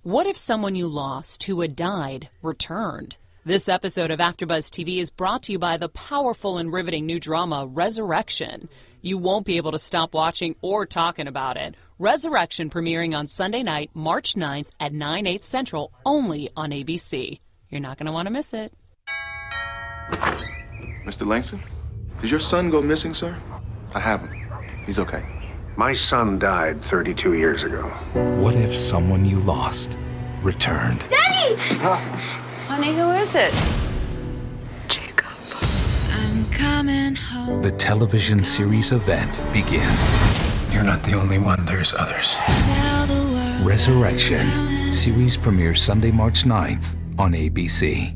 What if someone you lost who had died returned? This episode of AfterBuzz TV is brought to you by the powerful and riveting new drama, Resurrection. You won't be able to stop watching or talking about it. Resurrection premiering on Sunday night, March 9th at 9/8 Central, only on ABC. You're not going to want to miss it. Mr. Langston, did your son go missing, sir? I haven't. He's okay. My son died 32 years ago. What if someone you lost returned? Daddy! Honey, who is it? Jacob. I'm coming home. The television series event begins. You're not the only one, there's others. Tell the world. Resurrection. Series premieres Sunday, March 9th on ABC.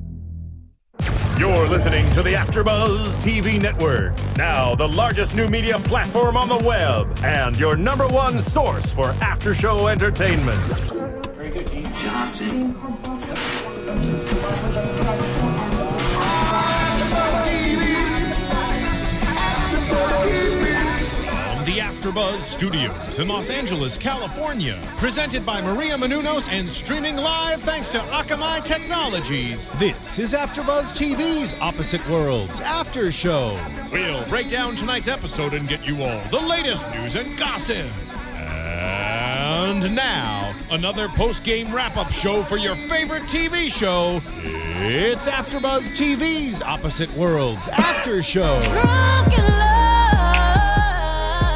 You're listening to the AfterBuzz TV Network, now the largest new media platform on the web, and your #1 source for after-show entertainment. Very good, Dean Johnson. The AfterBuzz Studios in Los Angeles, California. Presented by Maria Menounos and streaming live thanks to Akamai Technologies. This is AfterBuzz TV's Opposite Worlds After Show. We'll break down tonight's episode and get you all the latest news and gossip. And now, another post-game wrap-up show for your favorite TV show. It's AfterBuzz TV's Opposite Worlds After Show.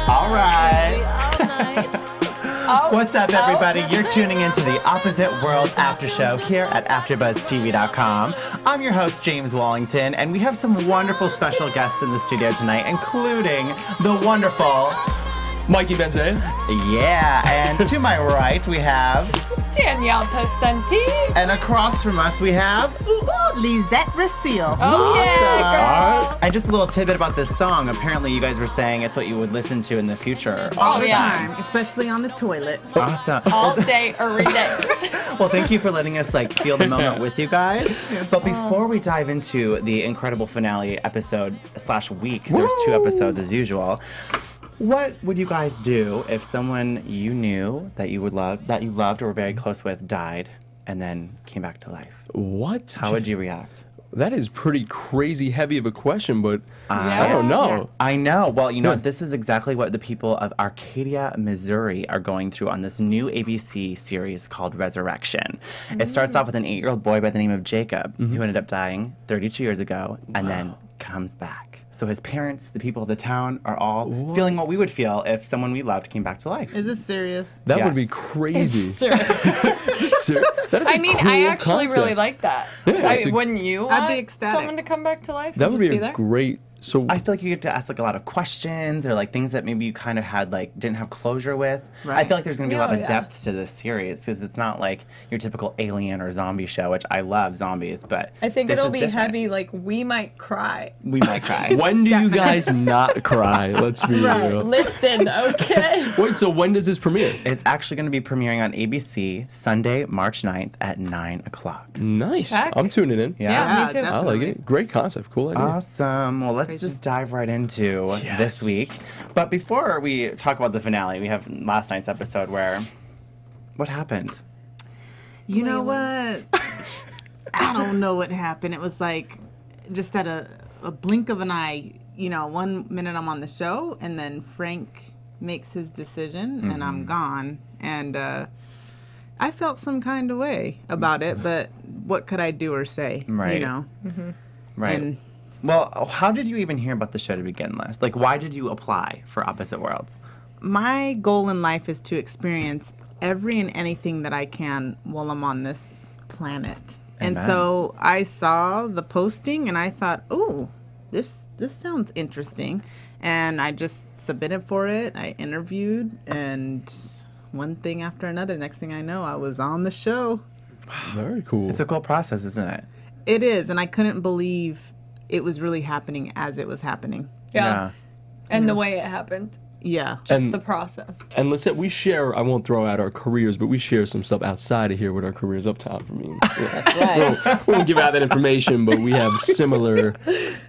All right. What's up, everybody? You're tuning into the Opposite Worlds After Show here at AfterBuzzTV.com. I'm your host, James Wallington, and we have some wonderful special guests in the studio tonight, including the wonderful Mikey Benzaia. Yeah, and to my right we have Danielle Pascente. And across from us we have Lisette Resille. Oh, yeah, girl. And just a little tidbit about this song. Apparently you guys were saying it's what you would listen to in the future. All the time, especially on the toilet. Awesome. All day, every day. Well, thank you for letting us feel the moment with you guys. But before we dive into the incredible finale episode / week, because there's 2 episodes as usual, what would you guys do if someone you knew that you loved or were very close with died and then came back to life? What? How would you react? That is pretty crazy heavy of a question, but I don't know. Yeah. I know. Well, you know what? This is exactly what the people of Arcadia, Missouri are going through on this new ABC series called Resurrection. It starts off with an 8-year-old boy by the name of Jacob, who ended up dying 32 years ago and then comes back. So his parents, the people of the town, are all feeling what we would feel if someone we loved came back to life. Is this serious? That would be crazy. It's serious. That is a cool I actually concept. really like that. Yeah, wouldn't you I'd be want ecstatic. someone to come back to life? That would be be a there? great. So I feel like you get to ask a lot of questions or things that maybe you kind of had didn't have closure with. Right. I feel like there's going to be a lot of Yeah. depth to this series because it's not like your typical alien or zombie show, which I love zombies, but I think this it'll is be different. heavy. We might cry. We might cry. when do you guys not cry? Let's be real. Listen, okay. Wait, so when does this premiere? It's actually going to be premiering on ABC Sunday, March 9th at 9 o'clock. Nice. Check. I'm tuning in. Yeah, me too. I like it. Great concept. Cool idea. Awesome. Well, let's just dive right into this week. But before we talk about the finale, we have last night's episode where what happened? You know what? I don't know what happened. It was just at a blink of an eye. You know, 1 minute I'm on the show, and then Frank makes his decision, and I'm gone. And I felt some kind of way about it, but what could I do or say? Right. You know? Right. And well, how did you even hear about the show to begin with? Why did you apply for Opposite Worlds? my goal in life is to experience every and anything that I can while I'm on this planet. Amen. And so I saw the posting and I thought, "Ooh, this sounds interesting." And I just submitted for it. I interviewed, and one thing after another, next thing I know, I was on the show. Very cool. It's a cool process, isn't it? It is, and I couldn't believe it was really happening as it was happening. Yeah. And the way it happened. Yeah. Just the process. And Lisette, we share, I won't throw out our careers, but we share some stuff outside of here with our careers up top. I mean, yeah. we won't give out that information, but we have similar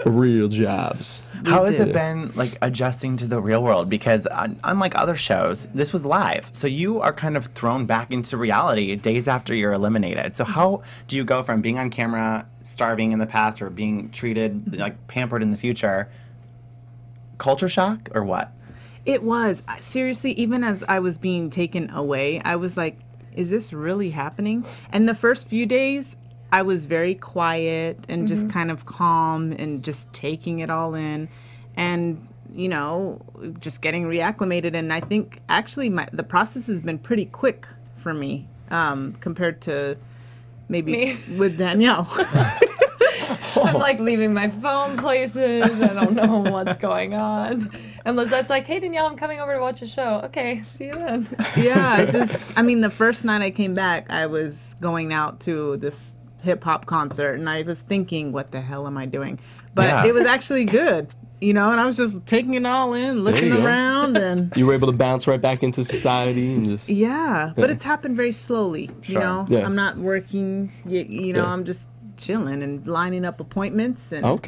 real jobs. How has it been, like, adjusting to the real world? Because unlike other shows, this was live. So you are kind of thrown back into reality days after you're eliminated. So how do you go from being on camera, starving in the past, or being treated, like, pampered in the future? Culture shock or what? It was. Seriously, even as I was being taken away, I was like, is this really happening? And the first few days, I was very quiet and just kind of calm and just taking it all in and, you know, just getting reacclimated. And I think actually the process has been pretty quick for me compared to maybe with Danielle. I'm like leaving my phone places. I don't know what's going on. And Lizette's like, hey, Danielle, I'm coming over to watch a show. Okay, see you then. Yeah, I mean, the first night I came back, I was going out to this hip-hop concert, and I was thinking, what the hell am I doing? But it was actually good, you know, and I was just taking it all in, looking around. And you were able to bounce right back into society and just... Yeah, but it's happened very slowly, you know. Yeah. I'm not working, you know, I'm just chilling and lining up appointments and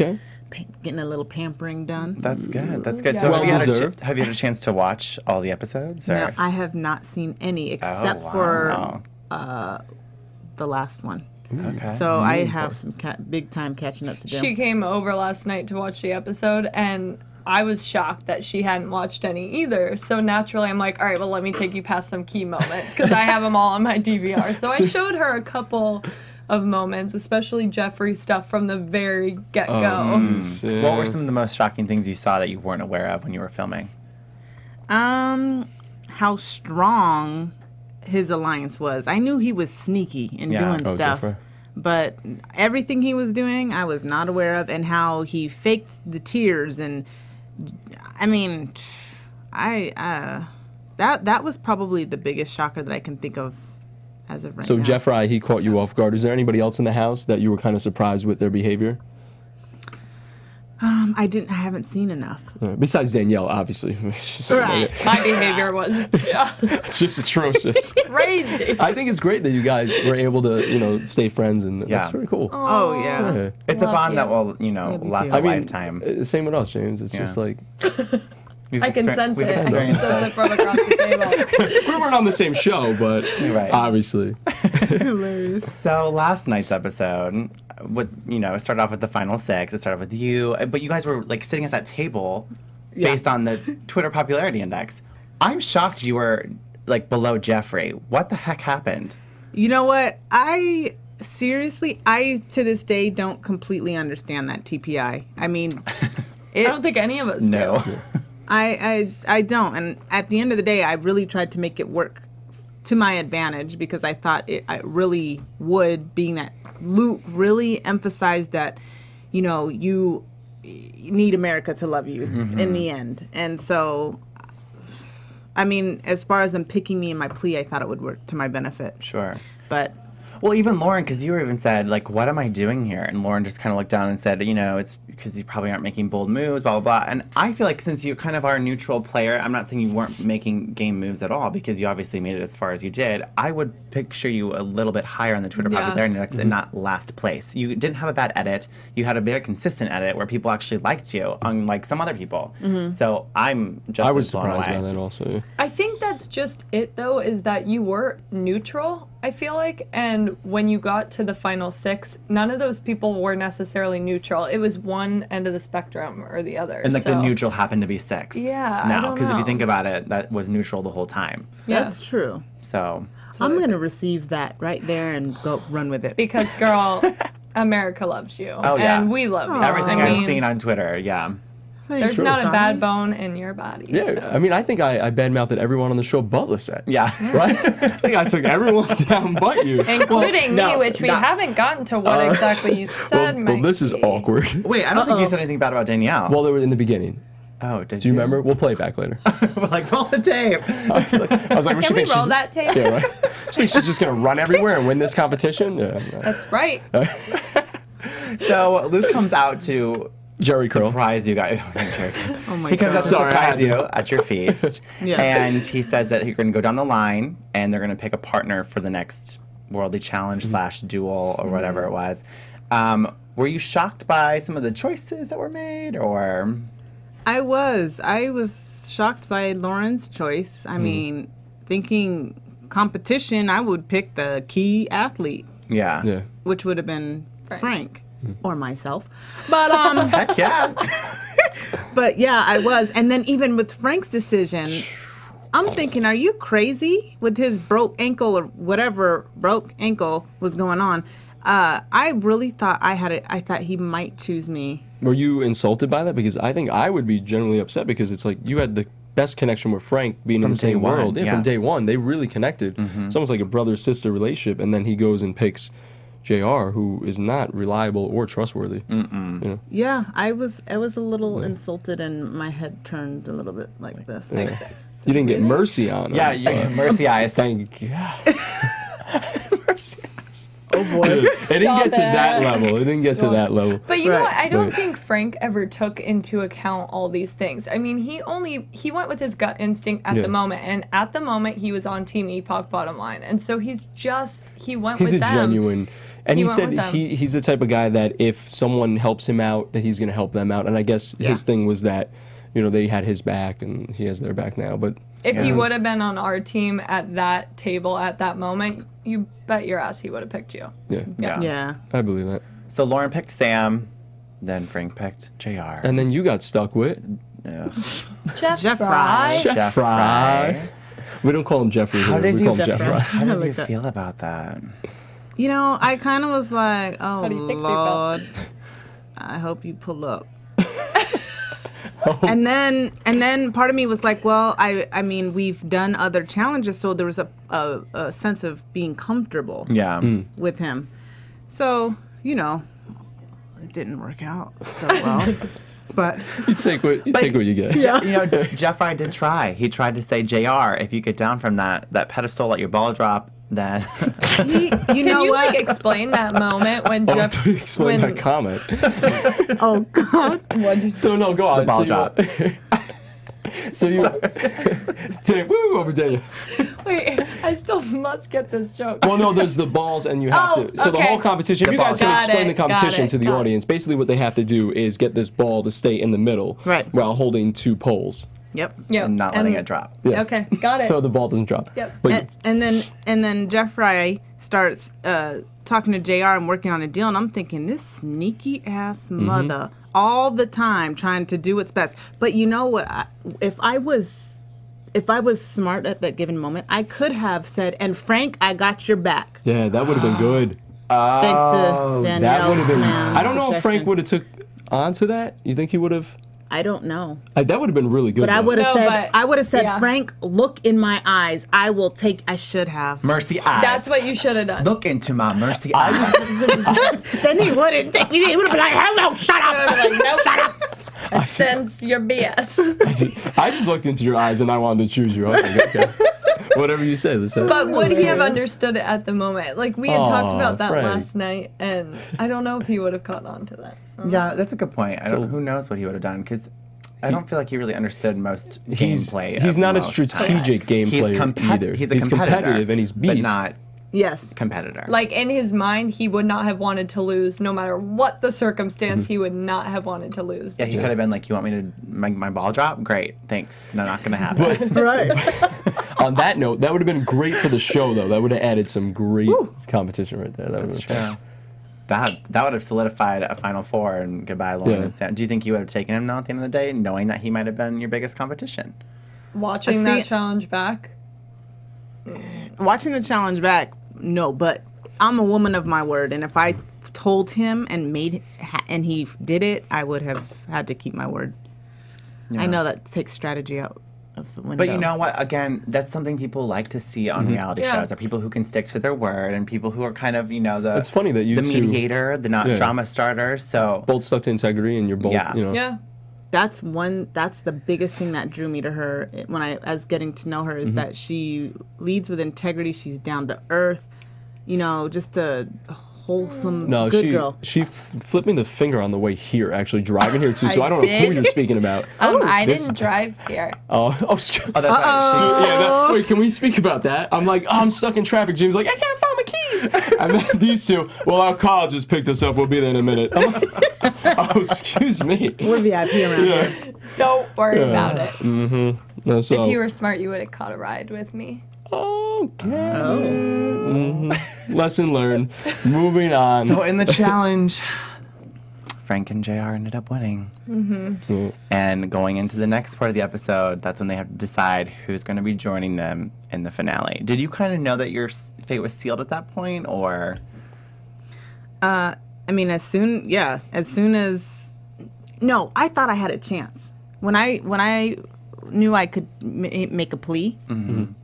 getting a little pampering done. That's good. That's good. Yeah. So Well deserved. have you had a chance to watch all the episodes? Or? No, I have not seen any except for the last one. Okay. So I have some big time catching up to do. She came over last night to watch the episode, and I was shocked that she hadn't watched any either. So naturally, I'm like, all right, well, let me take you past some key moments, because I have them all on my DVR. So I showed her a couple of moments, especially Jeffrey stuff from the very get-go. What were some of the most shocking things you saw that you weren't aware of when you were filming? How strong his alliance was. I knew he was sneaky and doing stuff, Jeffrey. but everything he was doing, I was not aware of, and how he faked the tears. And I mean, that was probably the biggest shocker that I can think of as of right now. So Jeffrey, he caught you off guard. Is there anybody else in the house that you were kind of surprised with their behavior? I haven't seen enough. Besides Danielle, obviously. Right. My behavior was it's just atrocious. crazy. I think it's great that you guys were able to, you know, stay friends, and that's very cool. Oh yeah. Yeah. It's a Love bond you. that will, you know, last a lifetime. Same with us, James. It's just like... I can sense it. I can experienced sense it from across the table. we weren't on the same show, but obviously. Hilarious. So last night's episode, it started off with the final six. It started off with you, but you guys were like sitting at that table based on the Twitter popularity index. I'm shocked you were like below Jeffrey. What the heck happened? You know what? I to this day don't completely understand that TPI. I mean, I don't think any of us do. I don't. And at the end of the day, I really tried to make it work to my advantage, because I thought I really would, being that Luke really emphasized that, you know, you need America to love you in the end. And so, I mean, as far as them picking me in my plea, I thought it would work to my benefit. Sure. But... Well, even Lauren, because you even said, like, what am I doing here? And Lauren just kind of looked down and said, you know, it's because you probably aren't making bold moves, blah, blah, blah. And I feel like since you kind of are a neutral player, I'm not saying you weren't making game moves at all, because you obviously made it as far as you did. I would picture you a little bit higher on the Twitter popularity index and not last place. You didn't have a bad edit. You had a very consistent edit where people actually liked you, unlike some other people. So I'm just I was blown surprised away. by that also. I think that's just it, though, is that you were neutral, I feel like. And when you got to the final six, none of those people were necessarily neutral. It was one end of the spectrum or the other. And like the neutral happened to be six. Yeah, I No, don't because if you know. think about it, that was neutral the whole time. Yeah. That's true. So I'm going to receive that right there and go run with it. Because, girl, America loves you. Oh, yeah. And we love you. everything I I've mean, seen on Twitter, yeah. There's True. not a bad bone in your body. Yeah, so. I mean, I think I badmouthed everyone on the show but Lisette. Yeah. Right? I think I took everyone down but you. Including me, which we haven't gotten to what exactly you said, well, this is awkward. Wait, I don't think you said anything bad about Danielle. Well, they were in the beginning. Oh, did Do you remember? We'll play it back later. We're like, roll the tape. I was like, Can we roll that tape? Yeah, right. She thinks she's just going to run everywhere and win this competition? Yeah. That's right. So Luke comes out to Jerry Curl. surprise you guys. Oh my He comes out to Sorry, I had surprise to. you at your feast. Yeah. And he says that you're going to go down the line and they're going to pick a partner for the next Worldly Challenge / duel or whatever it was. Were you shocked by some of the choices that were made, or? I was shocked by Lauren's choice. I mean, thinking competition, I would pick the key athlete. Yeah. Which would have been Frank. Or myself. But heck yeah. But yeah, I was. And then even with Frank's decision, I'm thinking, are you crazy with his broke ankle or whatever broke ankle was going on? I really thought I thought he might choose me. Were you insulted by that? Because I think I would be generally upset because it's like you had the best connection with Frank being in the same world. Yeah, from day one. They really connected. It's almost like a brother-sister relationship. And then he goes and picks JR, who is not reliable or trustworthy. You know? Yeah, I was a little insulted and my head turned a little bit like this. Yeah. You didn't get mercy on him. Yeah, you mercy eyes. Thank God. Mercy eyes. Oh boy. It didn't get to that level. It didn't get to that level. But you know what? I don't think Frank ever took into account all these things. I mean, he went with his gut instinct at the moment, and at the moment he was on Team Epoch bottom line, and so he went with them. He's a genuine. And he said with them. he's the type of guy that if someone helps him out, that he's going to help them out. And I guess his thing was that, you know, they had his back and he has their back now. But if he would have been on our team at that table at that moment, you bet your ass he would have picked you. Yeah. I believe that. So Lauren picked Sam, then Frank picked JR. And then you got stuck with Jeff Fry. Jeff Fry. We don't call him Jeffrey here. We call him Jeff Fry. How did you feel about that? You know, I kind of was like, oh, How do you think they Lord, I hope you pull up. And then part of me was like, well, I mean, we've done other challenges, so there was a sense of being comfortable with him. So, you know, it didn't work out so well. But you take what you get. Yeah. You know, Jeff Fry did try. He tried to say, JR, if you get down from that pedestal at your ball drop, then Can you like explain that moment when Jeff to explain that comment? Oh God! What'd you say? So no, go on. The ball drop. So you say woo over Danielle. Wait, I still must get this joke. Well, no, there's the balls, and you have to. So the whole competition. If you guys can explain the competition to the audience, basically what they have to do is get this ball to stay in the middle, while holding two poles. Yep. And not letting it drop. Yes. Okay, got it. So the ball doesn't drop. Yep. But and then Jeff Fry starts talking to JR and working on a deal, and I'm thinking, this sneaky ass mother all the time trying to do what's best. But you know what? If I was smart at that given moment, I could have said, "And Frank, I got your back." Yeah, that would have been good. Thanks to Danielle. That would have been. Man's I don't know if Frank suggestion. would have took on to that. You think he would have? I don't know. That would have been really good. But I would have said, yeah. Frank, look in my eyes. I should have. Mercy eyes. That's what you should have done. Look into my mercy eyes. Then he wouldn't take me. He would have been like, hell no, shut up. Like, nope. Shut up. I sense your BS. I just looked into your eyes and I wanted to choose you. Okay. Whatever you say, Lisette. But would he have understood it at the moment? Like, we had talked about that Frank. last night, and I don't know if he would have caught on to that. Yeah, that's a good point. Who knows what he would have done? Because I don't feel like he really understood most gameplay. He's not a strategic game player either. He's a competitive and he's beast. But not competitor. Like, in his mind, he would not have wanted to lose, no matter what the circumstance. He would not have wanted to lose. Yeah, he could have been like, "You want me to make my ball drop? Great, thanks. No, not gonna happen." Right. On that note, that would have been great for the show, though. That would have added some great competition right there. That's true. That would have solidified a Final Four and goodbye, Lauren and Sam. Do you think you would have taken him though at the end of the day, knowing that he might have been your biggest competition? Watching that challenge back? Watching the challenge back, no, but I'm a woman of my word, and if I told him and he did it, I would have had to keep my word. Yeah. I know that takes strategy out of the window. But you know what? Again, that's something people like to see on reality shows, are people who can stick to their word and people who are kind of, It's funny that you the mediator, the not drama starter. So both stuck to integrity, and you're both, Yeah. That's the biggest thing that drew me to her when I was getting to know her is that she leads with integrity. She's down to earth, just a wholesome good girl. She flipped me the finger on the way here, actually driving here too. So I don't know who you're speaking about. I didn't drive here. That's right. Wait, can we speak about that? I'm like, I'm stuck in traffic. James like, I can't find my keys. And then these two, well, our car just picked us up. We'll be there in a minute. I'm like, oh, excuse me. We're VIP around here. Don't worry about it. Mm-hmm. So, if you were smart, you would have caught a ride with me. Okay. Lesson learned. Moving on. So in the challenge, Frank and JR ended up winning. And going into the next part of the episode, that's when they have to decide who's going to be joining them in the finale. Did you kind of know that your fate was sealed at that point, or? I mean, as soon as. No, I thought I had a chance. When I knew I could make a plea,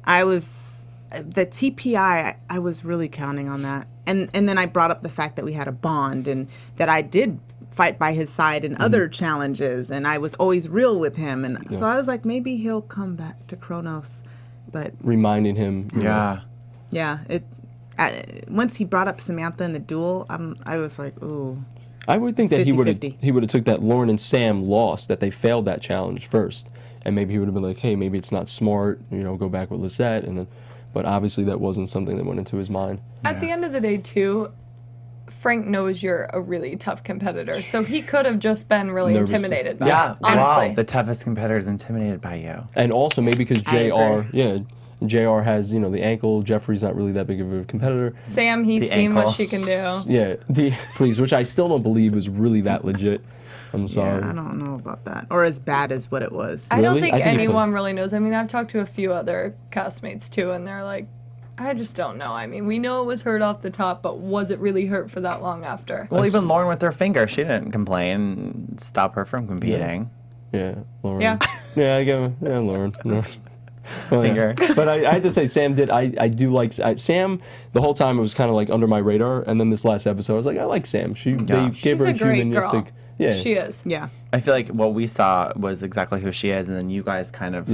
I was the TPI. I was really counting on that, and then I brought up the fact that we had a bond and that I did fight by his side in other challenges, and I was always real with him, and so I was like, maybe he'll come back to Kronos, but reminding him, once he brought up Samantha in the duel, I was like, ooh. I would think that he would have took that Lauren and Sam lost, that they failed that challenge first, and maybe he would have been like, hey, maybe it's not smart, go back with Lisette, and then, but obviously that wasn't something that went into his mind. At the end of the day, too, Frank knows you're a really tough competitor, so he could have just been really intimidated by you, honestly. Wow, the toughest competitor is intimidated by you. And also maybe because JR has, the ankle. Jeffrey's not really that big of a competitor. Sam, he's seen what she can do. Yeah, which I still don't believe was really that legit. I'm sorry. Yeah, I don't know about that. Or as bad as what it was. I don't think anyone really knows. I mean, I've talked to a few other castmates, too, and they're like, I just don't know. I mean, we know it was hurt off the top, but was it really hurt for that long after? Well, even Lauren with her finger, she didn't complain. Stop her from competing. Yeah, Lauren. Yeah. Yeah, I go. Yeah, Lauren. Well, yeah. But I had to say, Sam did. I do like Sam. The whole time it was kind of like under my radar, and then this last episode, I was like, I like Sam. They gave her a humanistic. Yeah, she is. Yeah. I feel like what we saw was exactly who she is, and then you guys kind of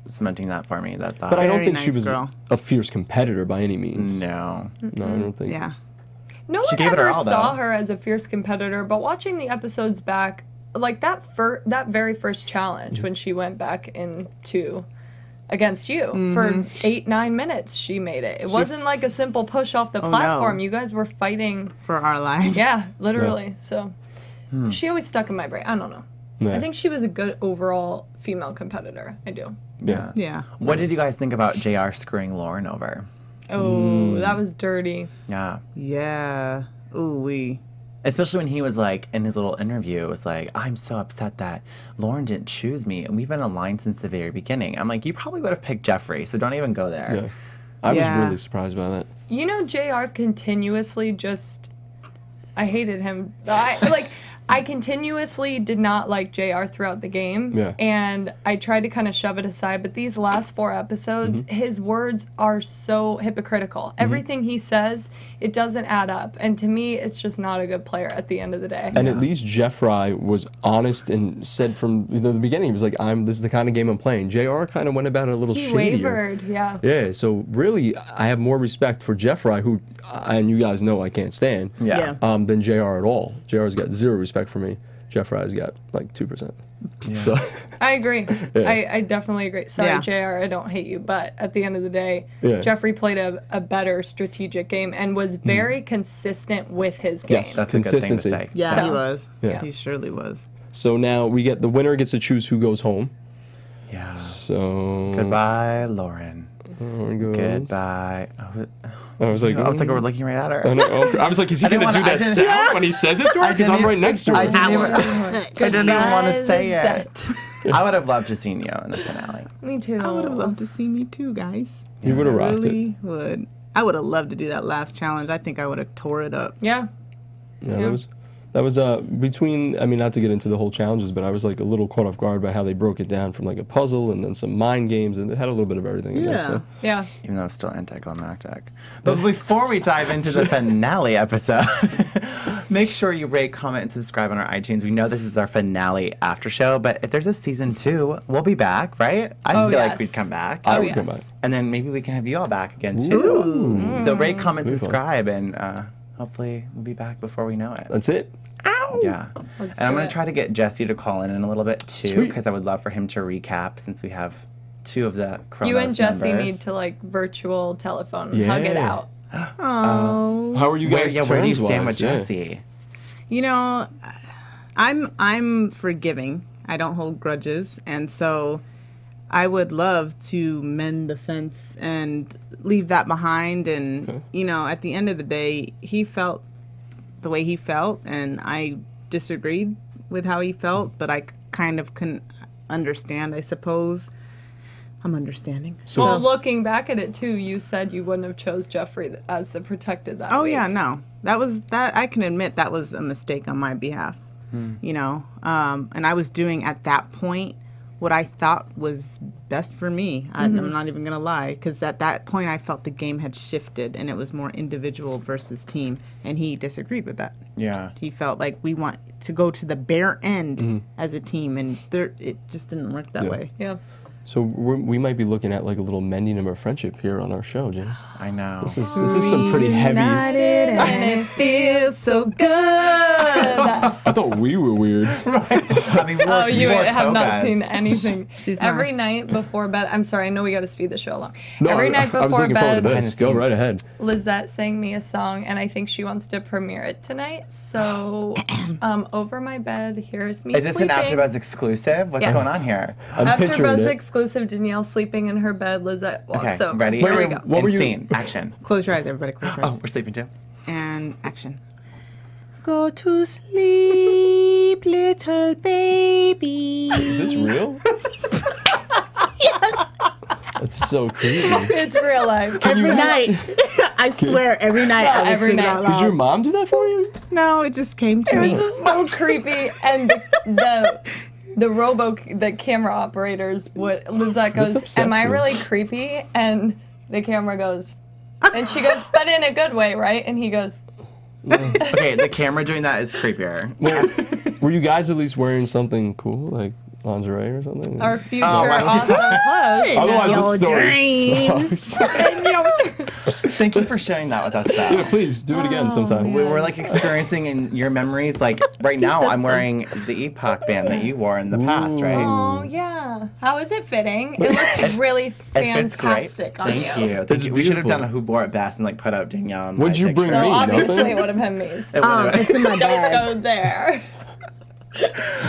cementing that for me. That thought. But I don't think she was a fierce competitor by any means. No. No, I don't think. Yeah. No one ever saw her as a fierce competitor, but watching the episodes back, like that very first challenge when she went back into against you for 8-9 minutes, she made it. It wasn't like a simple push off the platform. No. You guys were fighting for our lives. Yeah, literally. So she always stuck in my brain. I don't know. I think she was a good overall female competitor. I do. Yeah. Yeah. What did you guys think about JR screwing Lauren over? Oh, that was dirty. Yeah. Yeah. Ooh-wee. Especially when he was like, in his little interview, it was like, I'm so upset that Lauren didn't choose me, and we've been aligned since the very beginning. I'm like, you probably would have picked Jeffrey, so don't even go there. Yeah. I was really surprised by that. You know, JR continuously I hated him. I continuously did not like JR throughout the game, and I tried to kind of shove it aside, but these last 4 episodes, his words are so hypocritical. Everything he says, it doesn't add up, and to me, it's just not a good player at the end of the day. And at least Jeffrey was honest and said from the beginning, he was like, this is the kind of game I'm playing. JR kind of went about it a little shadier. He wavered, yeah. Yeah, so really, I have more respect for Jeffrey, who, and you guys know I can't stand, than JR at all. JR's got 0 respect for me. Jeffrey's got like 2%. Yeah. So. I agree. I definitely agree. Sorry, JR, I don't hate you, but at the end of the day, Jeffrey played a better strategic game and was very consistent with his game. Yes, that's consistency. A good thing to say. Yeah, he was. Yeah. He surely was. So now the winner gets to choose who goes home. Yeah. So goodbye, Lauren. Goodbye. I was like, we're looking right at her. I was like, is he going to do that sound when he says it to her? Because I'm right next to her. I didn't even want to say it. I would have loved to see you in the finale. Me too. I would have loved to see me too, guys. You would have rocked it. Would. I would have loved to do that last challenge. I think I would have tore it up. Yeah. Yeah, that was between, I mean, not to get into the whole challenges, but I was like a little caught off guard by how they broke it down from like a puzzle and then some mind games, and it had a little bit of everything in there. So. Yeah. Even though it's still anticlimactic. But before we dive into the finale episode, make sure you rate, comment, and subscribe on our iTunes. We know this is our finale after show, but if there's a season 2, we'll be back, right? I feel like we'd come back. I would come back. And then maybe we can have you all back again too. So rate, comment, subscribe, and hopefully we'll be back before we know it. That's it. Ow! Yeah. And I'm going to try to get Jesse to call in a little bit too, because I would love for him to recap since we have 2 of the Kronos You and Jesse members. need to like virtual telephone hug it out. Oh. How are you guys? Where do you stand with Jesse? You know, I'm forgiving. I don't hold grudges. And so I would love to mend the fence and leave that behind. And, you know, at the end of the day, he felt the way he felt, and I disagreed with how he felt, but I kind of couldn't understand, I suppose. I'm understanding. So, well, looking back at it too, you said you wouldn't have chose Jeffrey as the protected that week. Yeah, no. That I can admit that was a mistake on my behalf. You know, and I was doing at that point what I thought was best for me. I'm not even going to lie, because at that point I felt the game had shifted and it was more individual versus team, and he disagreed with that. Yeah. He felt like we want to go to the bare end as a team, and it just didn't work that way. Yeah. So we might be looking at like a little mending of our friendship here on our show, James. I know. This is some pretty heavy. And it feels so good. I thought we were weird. Right. I mean, we're you more have not topaz. seen anything. Every night before bed. I'm sorry. I know we got to speed the show along. Every night I was before looking forward bed, to this. Go right ahead. Lisette sang me a song, and I think she wants to premiere it tonight. So, over my bed, here's me. Is this sleeping. an AfterBuzz exclusive? What's going on here? AfterBuzz exclusive. Danielle sleeping in her bed. Lisette walks over. Ready? Here we go. What were you? Action. Close your eyes, everybody. Close your eyes. Oh, we're sleeping too. And action. Go to sleep, little baby. Is this real? Yes. That's so creepy. It's real life. Every night. I swear, every night. I was every night. out Did loud. your mom do that for you? No, it just came to me. It was just so creepy, and the camera operators would. Lisette goes, "Am I really creepy?" And the camera goes, and she goes, "But in a good way, right?" And he goes. Okay, the camera doing that is creepier. Well, were you guys at least wearing something cool, like lingerie or something? Our future awesome clothes. Otherwise, the story. Thank you for sharing that with us, though. Yeah, please do it again sometime. We were like experiencing in your memories. Like right now, I'm wearing the Epoch band that you wore in the past, right? Oh yeah. How is it fitting? It looks really It fits great. fantastic on Thank you. Thank you. We should have done a Who Wore It Best and like put up Danielle. And Would you bring So me? obviously Nothing? it would have been me. It would've been- It's in my Don't bag. go there.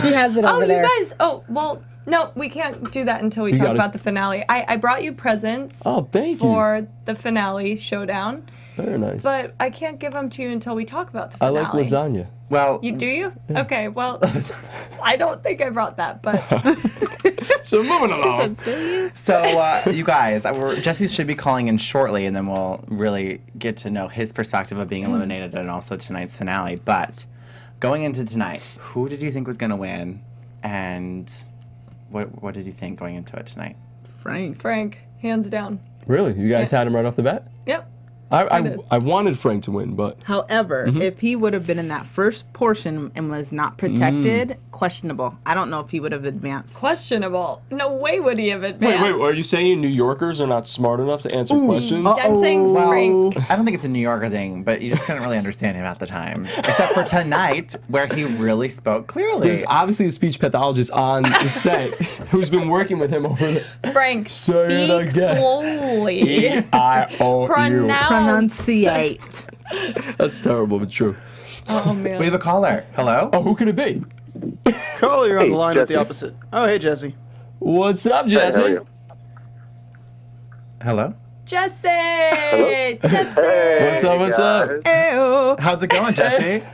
She has it over there. You guys. Oh well. No, we can't do that until we You talk gotta- about the finale. I brought you presents. Oh, thank you. For the finale showdown. Very nice. But I can't give them to you until we talk about the I finale. like lasagna. Well, Do you? Okay, well, I don't think I brought that, but So moving along. So, you guys, Jesse should be calling in shortly, and then we'll really get to know his perspective of being eliminated and also tonight's finale. But going into tonight, who did you think was going to win, and what did you think going into it tonight? Frank, hands down. Really? You guys had him right off the bat? Yep. I wanted Frank to win, but However, if he would have been in that first portion and was not protected, questionable. I don't know if he would have advanced. Questionable. No way would he have advanced. wait, are you saying New Yorkers are not smart enough to answer questions? I'm saying Frank. I don't think it's a New Yorker thing, but you just couldn't really understand him at the time. Except for tonight, where he really spoke clearly. There's obviously a speech pathologist on the set who's been working with him over the... Frank, Say it speak again. slowly. E-I-O-U. Pronunciate. That's terrible, but true. Oh, man. We have a caller. Hello? Oh, who could it be? Carl, you're on the line with the opposite. Oh, hey, Jesse. What's up, Jesse? Hello? Jesse! Jesse! What's up, what's up? Ew. How's it going, Jesse?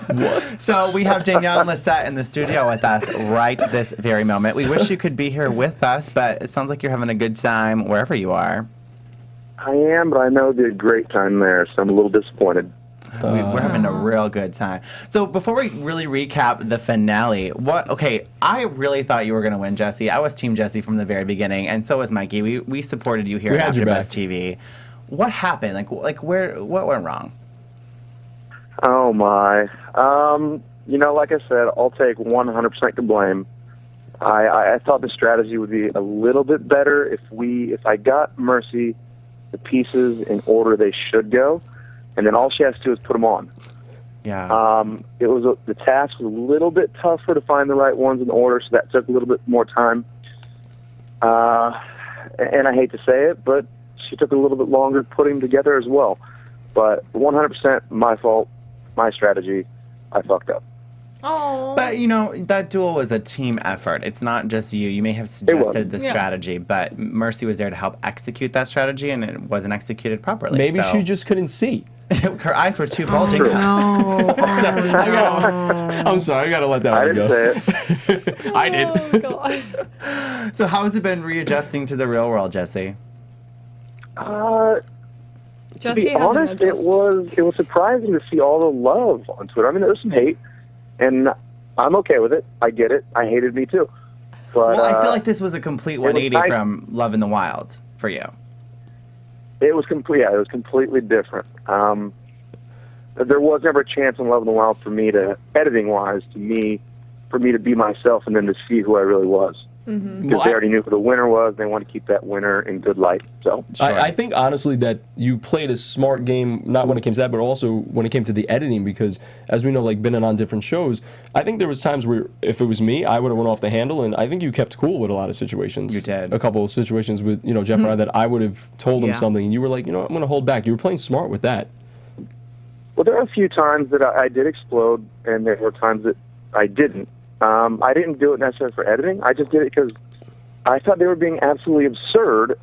Good. So we have Danielle and Lisette in the studio with us right this very moment. We wish you could be here with us, but it sounds like you're having a good time wherever you are. I am, but I know it'd be a great time there, so I'm a little disappointed. We're having a real good time. So before we really recap the finale, I really thought you were going to win, Jesse. I was Team Jesse from the very beginning, and so was Mikey. We supported you here at AfterBuzz TV. What happened? What went wrong? Oh, my. Like I said, I'll take 100% to blame. I thought the strategy would be a little bit better if I got Mercy the pieces in order they should go, and then all she has to do is put them on. Yeah. The task was a little bit tougher to find the right ones in order, so that took a little bit more time. And I hate to say it, but she took a little bit longer putting them together as well. But 100% my fault, my strategy. I fucked up. Oh. But, you know, that duel was a team effort. It's not just you. You may have suggested the strategy, but Mercy was there to help execute that strategy, and it wasn't executed properly. Maybe she just couldn't see. Her eyes were too bulging. I'm sorry, I gotta let that one go. I did. God. So how has it been readjusting to the real world, Jessie? To be honest, it was surprising to see all the love on Twitter. I mean, there was some hate, and I'm okay with it. I get it. I hated me too. But, well, I feel like this was a complete 180 from Love in the Wild for you. It was complete. Yeah, it was completely different. There was never a chance in Love in the Wild for me to, editing-wise, for me to be myself and then to see who I really was. Because they already knew who the winner was. They wanted to keep that winner in good light. So I think, honestly, that you played a smart game, not when it came to that, but also when it came to the editing, because, as we know, like, been on different shows, I think there was times where, if it was me, I would have went off the handle, and I think you kept cool with a lot of situations. You did. A couple of situations with, you know, Jeff and I that I would have told him something, and you were like, you know, I'm going to hold back. You were playing smart with that. Well, there are a few times that I did explode, and there were times that I didn't. I didn't do it necessarily for editing. I just did it because I thought they were being absolutely absurd,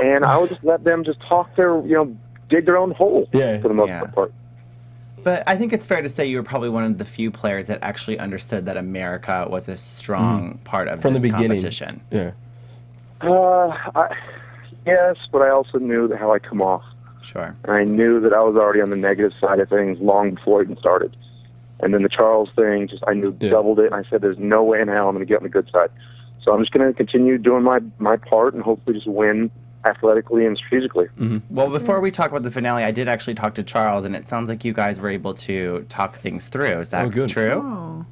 and I would just let them just talk their, you know, dig their own hole for the most part. But I think it's fair to say you were probably one of the few players that actually understood that America was a strong part of this competition. Yeah. Yes, but I also knew how I come off. Sure. And I knew that I was already on the negative side of things long before it even started. And then the Charles thing, I knew doubled it, and I said, there's no way in hell I'm going to get on the good side. So I'm just going to continue doing my part and hopefully just win athletically and strategically. Well, before we talk about the finale, I did actually talk to Charles, and it sounds like you guys were able to talk things through. Is that true? Oh.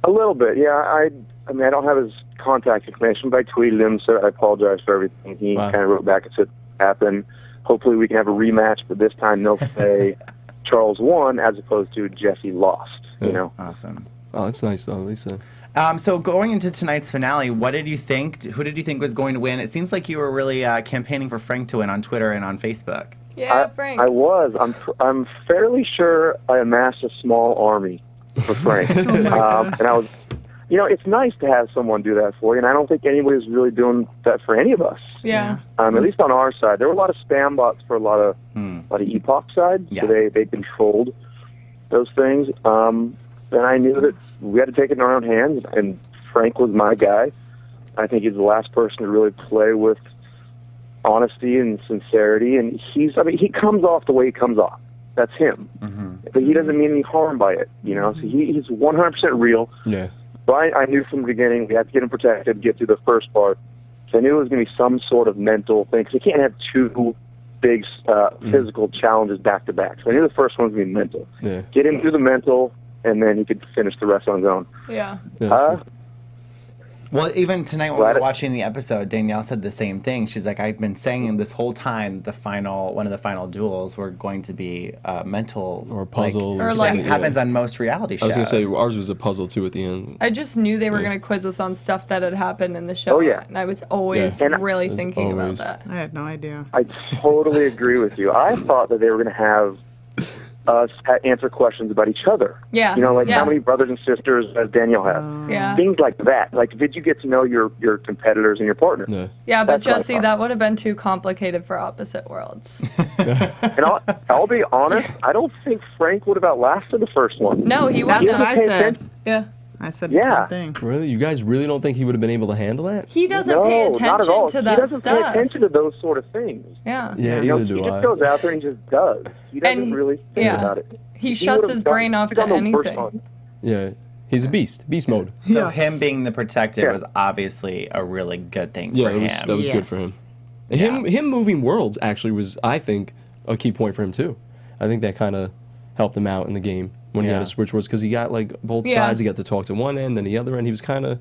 A little bit, yeah. I mean, I don't have his contact information, but I tweeted him, so I apologize for everything. He kind of wrote back and said, happened. Hopefully we can have a rematch, but this time they'll say Charles won as opposed to Jessie lost. You know? Awesome. Oh, that's nice, though, Lisa. So going into tonight's finale, what did you think? Who did you think was going to win? It seems like you were really campaigning for Frank to win on Twitter and on Facebook. Yeah, Frank. I was. I'm fairly sure I amassed a small army for Frank. And I was, you know, it's nice to have someone do that for you, and I don't think anybody's really doing that for any of us. Yeah. At least on our side, there were a lot of spam bots for a lot of Epoch side, so they controlled those things. And I knew that we had to take it in our own hands, and Frank was my guy. I think he's the last person to really play with honesty and sincerity, and he comes off the way he comes off. That's him. But he doesn't mean any harm by it, you know? So he's 100% real. Yeah. But I knew from the beginning we had to get him protected, get through the first part. So I knew it was going to be some sort of mental thing, because you can't have two big physical challenges back to back. So I knew the first one was going to be mental. Yeah. Get him through the mental, and then he could finish the rest on his own. Yeah. Well, even tonight when we were watching the episode, Danielle said the same thing. She's like, I've been saying this whole time one of the final duels were going to be mental or puzzle, like happens on most reality shows. I was going to say ours was a puzzle too at the end. I just knew they were going to quiz us on stuff that had happened in the show. Oh yeah, and I was always really thinking about that. I had no idea. I totally agree with you. I thought that they were going to have us answer questions about each other. Yeah. You know, like how many brothers and sisters does Danielle have? Yeah. Things like that. Like, did you get to know your competitors and your partner? Yeah, but Jessie, that would have been too complicated for Opposite Worlds. And I'll be honest, I don't think Frank would have outlasted the first one. No, he wouldn't. That's what I said. Yeah. I said the same thing. Really? You guys really don't think he would have been able to handle that? He doesn't pay attention to that He doesn't pay attention to those sort of things. Yeah. Yeah, You know, either do he I. just goes out there and he just does. He doesn't really think about it. He shuts his brain off to anything. Yeah. He's a beast. Beast mode. So him being the protected was obviously a really good thing for him. That was good for him. And him moving worlds actually was, I think, a key point for him too. I think that kind of helped him out in the game when he had to switch worlds, because he got like both sides. He got to talk to one end, then the other end. He was kind of,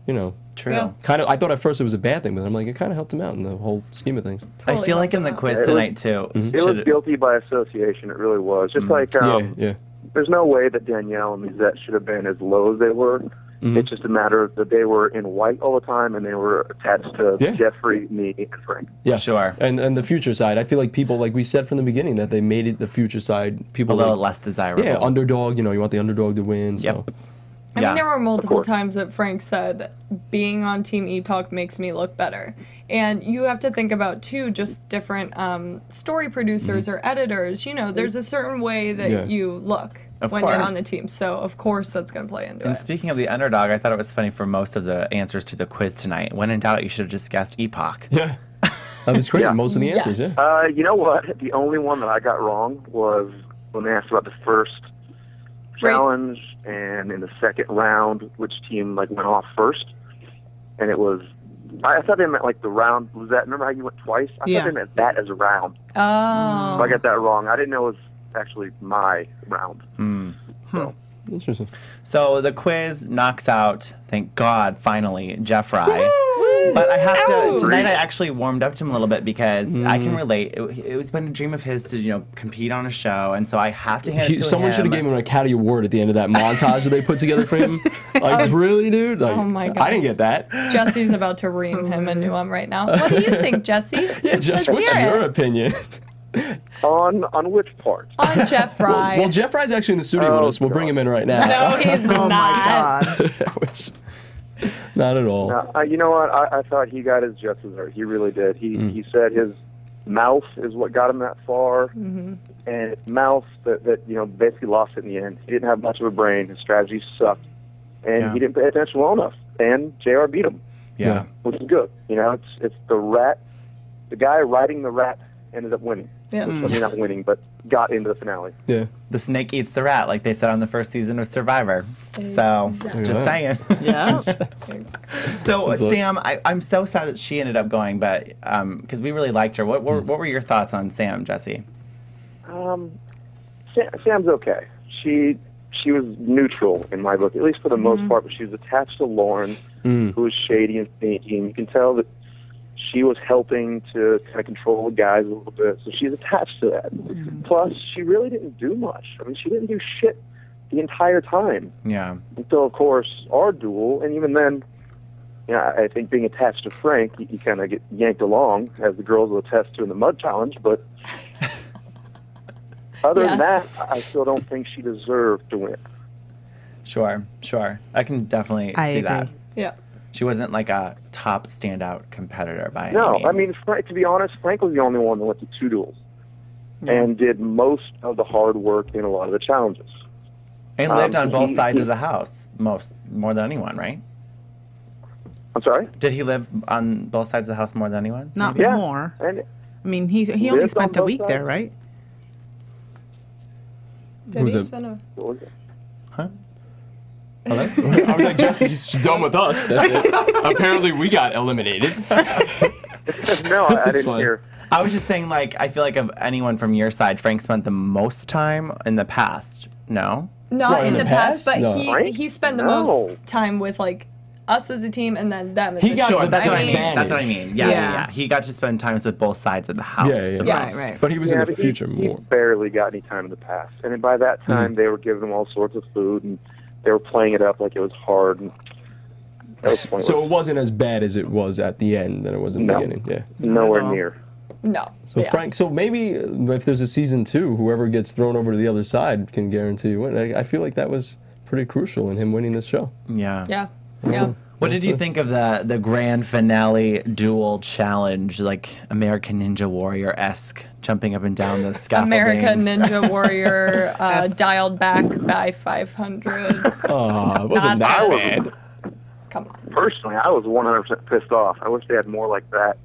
you know, kind of. I thought at first it was a bad thing, but I'm like, it kind of helped him out in the whole scheme of things. I feel like in the quiz tonight too, it was guilty by association. It really was. Just like there's no way that Danielle and Lisette should have been as low as they were. It's just a matter that they were in white all the time, and they were attached to Jeffrey, me, and Frank. Yeah, sure. And the future side, I feel like people, like we said from the beginning, that they made it the future side. People a little less desirable. Yeah, underdog. You know, you want the underdog to win. So. I mean, there were multiple times that Frank said, being on Team Epoch makes me look better. And you have to think about, too, just different story producers or editors. You know, there's a certain way that you look when you're on the team. So, of course, that's going to play into it. And speaking of the underdog, I thought it was funny for most of the answers to the quiz tonight. When in doubt, you should have just guessed Epoch. Yeah. That was great. Most of the answers, You know what? The only one that I got wrong was when they asked about the first challenge and in the second round, which team went off first. And it was, I thought they meant the round. Was that, remember how you went twice? I thought they meant that as a round. Oh. So I got that wrong. I didn't know it was actually my round. So. Interesting. So the quiz knocks out, thank God, finally, Jeffrey. But I have to, tonight I actually warmed up to him a little bit because I can relate. It's been a dream of his to, compete on a show, and so I have to hand it to someone him. should have given him an Academy Award at the end of that montage that they put together for him. Really, dude? Oh my God. I didn't get that. Jesse's about to ream him a new one right now. What do you think, Jesse? Yeah, Jess, what's your opinion? On which part? On Jeffrey. Well, Jeffrey's actually in the studio with us. We'll bring him in right now. No, he's not. Oh my God. Not at all. You know what? I thought he got his just desserts. He really did. He said his mouth is what got him that far, and mouth that basically lost it in the end. He didn't have much of a brain. His strategy sucked, and he didn't pay attention well enough. And JR beat him. Yeah, which is good. It's the rat. The guy riding the rat ended up winning. Yeah. I mean, not winning, but got into the finale. Yeah. The snake eats the rat, like they said on the first season of Survivor. So, just saying. Yeah. So, Sam, I'm so sad that she ended up going, but because we really liked her. What were your thoughts on Sam, Jesse? Sam's okay. She was neutral in my book, at least for the most part, but she was attached to Lauren, who was shady and sneaky, and you can tell that she was helping to kind of control the guys a little bit, so she's attached to that. Plus, she really didn't do much. I mean, she didn't do shit the entire time. Yeah. Until, of course, our duel, and even then, I think being attached to Frank, you kind of get yanked along, as the girls will attest to in the mud challenge, but other than that, I still don't think she deserved to win. Sure. I can definitely see that. Yeah. She wasn't like a top standout competitor by any means. No, I mean, to be honest, Frank was the only one that went to 2 duels and did most of the hard work in a lot of the challenges. And lived on both sides of the house more than anyone, right? I'm sorry? Did he live on both sides of the house more than anyone? Not more. And I mean, he only spent a week there, right? Did he spend a... What was it? Huh? Hello? I was like, Jesse, she's done with us. That's it. Apparently, we got eliminated. No, I didn't hear. I was just saying, I feel like of anyone from your side, Frank spent the most time in the past. No? Not in the past, but No. he spent the most time with, us as a team and then them as a team. Sure, that's what I mean. advantage. That's what I mean. Yeah. He got to spend time with both sides of the house. Yeah. Right. But he was in the but future he more. barely got any time in the past. And then by that time, they were giving him all sorts of food, and they were playing it up like it was hard. And that was pointless. So it wasn't as bad as it was at the end than it was in the beginning. Yeah. Nowhere near. No. So Frank, so maybe if there's a season 2, whoever gets thrown over to the other side can guarantee you win. I feel like that was pretty crucial in him winning this show. Yeah. Yeah. What did you think of the grand finale duel challenge, like American Ninja Warrior-esque, jumping up and down the scaffoldings? American Ninja Warrior dialed back by 500. Oh, it wasn't that bad. Come on. Personally, I was 100% pissed off. I wish they had more like that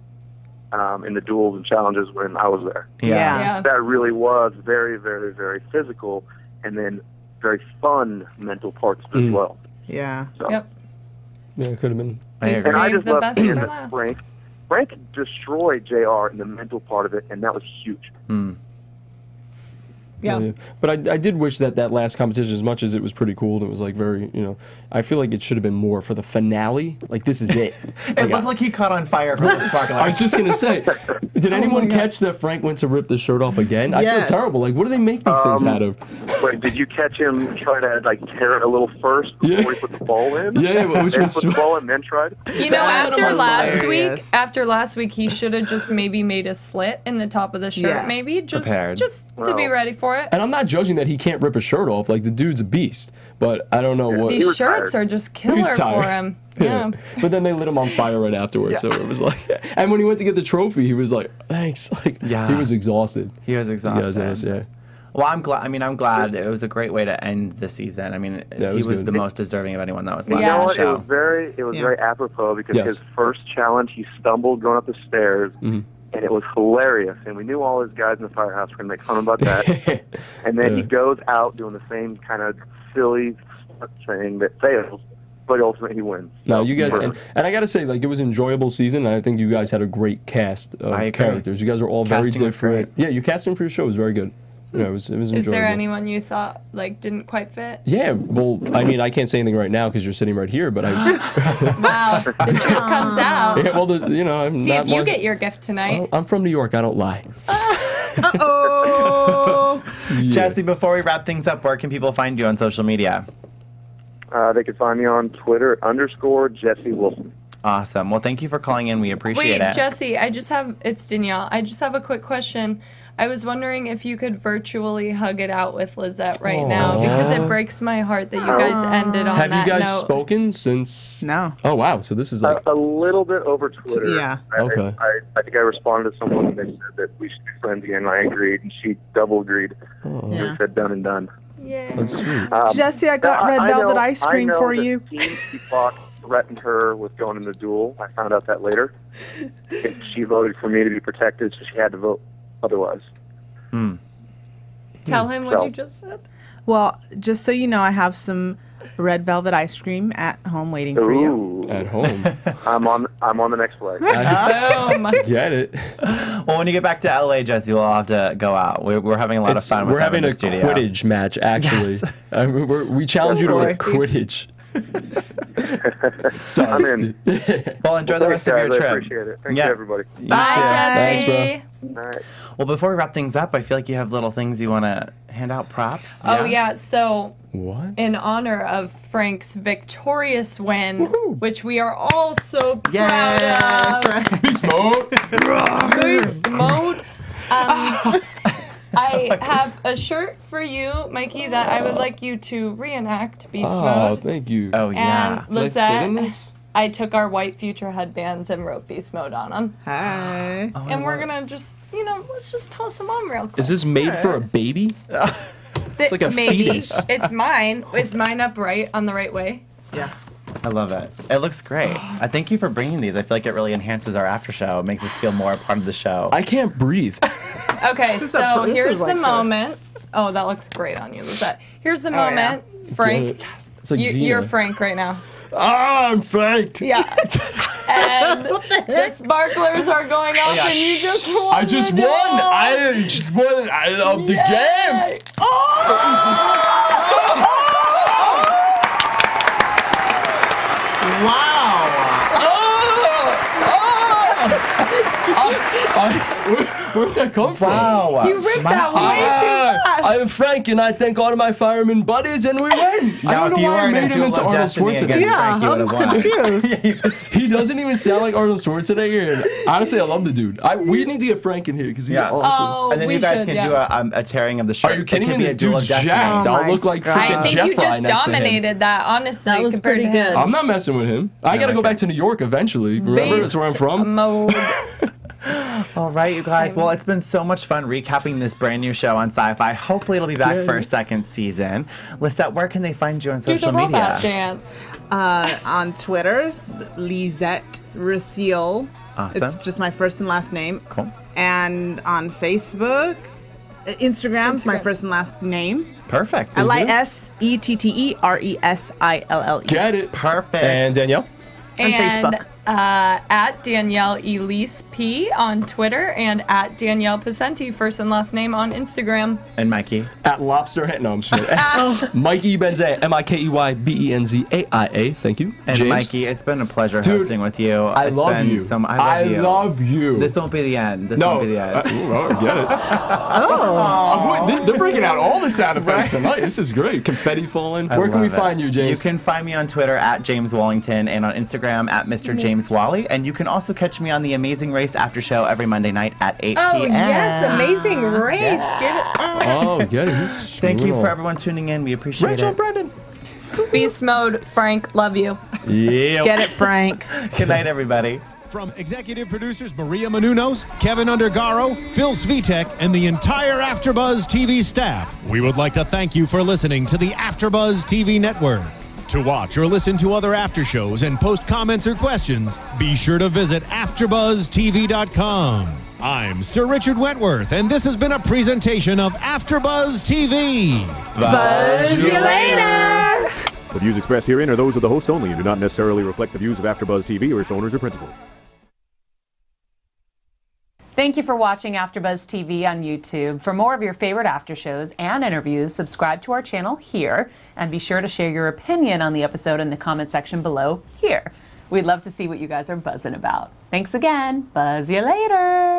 in the duels and challenges when I was there. Yeah. That really was very, very, very physical, and then very fun mental parts as well. Yeah. So. Yep. Yeah, it could have been. I agree. And I just the love best seeing for that last. Frank destroyed JR in the mental part of it, and that was huge. Yeah. But I did wish that last competition, as much as it was pretty cool, and it was very, I feel like it should have been more for the finale. Like, this is it. It looked like he caught on fire from the sparkler. I was just going to say, did anyone catch that Frank went to rip the shirt off again? I feel terrible. Like, what do they make these things out of? Wait, did you catch him try to, tear it a little first before he put the ball in? Yeah, which was... put the ball in, then tried? After last week, he should have just maybe made a slit in the top of the shirt, maybe, just to be ready for for it. And I'm not judging that he can't rip a shirt off. Like, the dude's a beast. But I don't know what... These shirts are just killer for him. Yeah. But then they lit him on fire right afterwards. So it was like... And when he went to get the trophy, he was like, thanks. Like, he was exhausted. He was exhausted. Yeah. Well, I'm glad. I mean, I'm glad. It was a great way to end the season. I mean, he was the most deserving of anyone that was left on the show. It was very apropos because his first challenge, he stumbled going up the stairs, and it was hilarious. And we knew all his guys in the firehouse were going to make fun about that. And then he goes out doing the same kind of silly thing that fails, but ultimately he wins. No, you guys, and I got to say, like, it was an enjoyable season. And I think you guys had a great cast of characters. You guys are all very different. Yeah, your casting for your show was very good. You know, it was enjoyable. Is there anyone you thought like didn't quite fit? Yeah, well, I mean, I can't say anything right now because you're sitting right here, but I. Wow, the truth comes out. Yeah, well, I'm See not if you get your gift tonight. I'm from New York. I don't lie. Uh-oh. Jessie, before we wrap things up, where can people find you on social media? They can find me on Twitter _Jessie Wilson. Awesome. Well, thank you for calling in. We appreciate it. Wait, Jessie, it's Danielle. I just have a quick question. I was wondering if you could virtually hug it out with Lisette right now, because it breaks my heart that you guys ended on that note. Have you guys spoken since? No. Oh, wow. So this is like... A little bit over Twitter. Yeah. Okay. I think I responded to someone and they said that we should be friends again, and I agreed, and she double agreed. We said done and done. Yeah. That's sweet. Jessie, I got red velvet ice cream for you. Team Peacock threatened her with going in the duel. I found out that later. And she voted for me to be protected, so she had to vote otherwise. Tell him what you just said. Well, just so you know, I have some red velvet ice cream at home waiting for you. At home. I'm on the next flight. Boom. Get it. Well, when you get back to LA, Jessie, we'll have to go out. We're having a lot of fun with them in the studio. We're having a Quidditch match, actually. Yes. We challenge you to a Quidditch. I'm in. Well, enjoy the rest of your trip. I appreciate it. Thank you, everybody. Bye, Jessie. Thanks, bro. All right. Well, before we wrap things up, I feel like you have little things you want to hand out, props. Oh, yeah. So, what? In honor of Frank's victorious win, which we are all so proud of. Beast mode. Beast mode. I have a shirt for you, Mikey, that I would like you to reenact Beast Mode. Oh, thank you. Oh, yeah. And Lisette, I took our white future headbands and wrote Beast Mode on them. Hi. Oh, And we're going to just, let's just toss them on real quick. Is this made for a baby? It's like a fetus. It's mine. Is mine upright on the right way? Yeah. I love it. It looks great. Thank you for bringing these. I feel like it really enhances our after show. It makes us feel more a part of the show. I can't breathe. Okay, so here's the moment. Oh, that looks great on you, Lisette. Here's the moment. Frank, It's like you're Frank right now. I'm Frank. Yeah. And the sparklers are going off, and you just won. I just won. I just won. I love the game. Wow. Where'd that come from? Wow. You ripped that way too fast. I'm Frank, and I thank all of my fireman buddies, and we win. Now, I don't know why I made him into Arnold Schwarzenegger. I'm confused. He doesn't even sound like Arnold Schwarzenegger. And honestly, I love the dude. We need to get Frank in here because he's awesome. Oh, and then you guys can do a tearing of the shirt. Are you kidding me? It could be The a duel dude's of destiny. jacked. I'll look like freaking I think Jeff you just next to him. dominated that, honestly. That was compared pretty to him. good. I'm not messing with him. I gotta go back to New York eventually. Remember, that's where I'm from. Mode. All right, you guys. Well, it's been so much fun recapping this brand new show on SyFy. Hopefully, it'll be back for a second season. Lisette, where can they find you on social media? Do the robot dance. On Twitter, Lisette Resille. Awesome. It's just my first and last name. Cool. And on Facebook, Instagram's my first and last name. Perfect. LISETTERESILLE. Get it. Perfect. And Danielle? On Facebook. At Danielle Elise P on Twitter and at Danielle Pascente, first and last name on Instagram. And Mikey? At Lobster Head. No, I'm just kidding. Mikey Benzaia. MikeyBenzaia. Thank you. And James? Mikey, it's been a pleasure hosting with you. I love you. I love you. This won't be the end. This won't be the end. Get it. They're bringing out all the sound effects tonight. This is great. Confetti falling. Where can we find you, James? You can find me on Twitter at James Wallington and on Instagram at Mr. James James Wally. And you can also catch me on the Amazing Race After Show every Monday night at 8 p.m. Oh, yes, Amazing Race. Yeah. Get it. Oh, get it. Thank you for everyone tuning in. We appreciate Rachel it. Brendan. Beast mode, Frank. Love you. Yeah. Get it, Frank. Good night, everybody. From executive producers Maria Menounos, Kevin Undergaro, Phil Svitek, and the entire AfterBuzz TV staff, we would like to thank you for listening to the AfterBuzz TV network. To watch or listen to other after shows and post comments or questions, be sure to visit AfterBuzzTV.com. I'm Sir Richard Wentworth, and this has been a presentation of AfterBuzz TV. Buzz you later! The views expressed herein are those of the hosts only and do not necessarily reflect the views of AfterBuzz TV or its owners or principals. Thank you for watching AfterBuzz TV on YouTube. For more of your favorite after shows and interviews, subscribe to our channel here, and be sure to share your opinion on the episode in the comment section below here. We'd love to see what you guys are buzzing about. Thanks again. Buzz you later.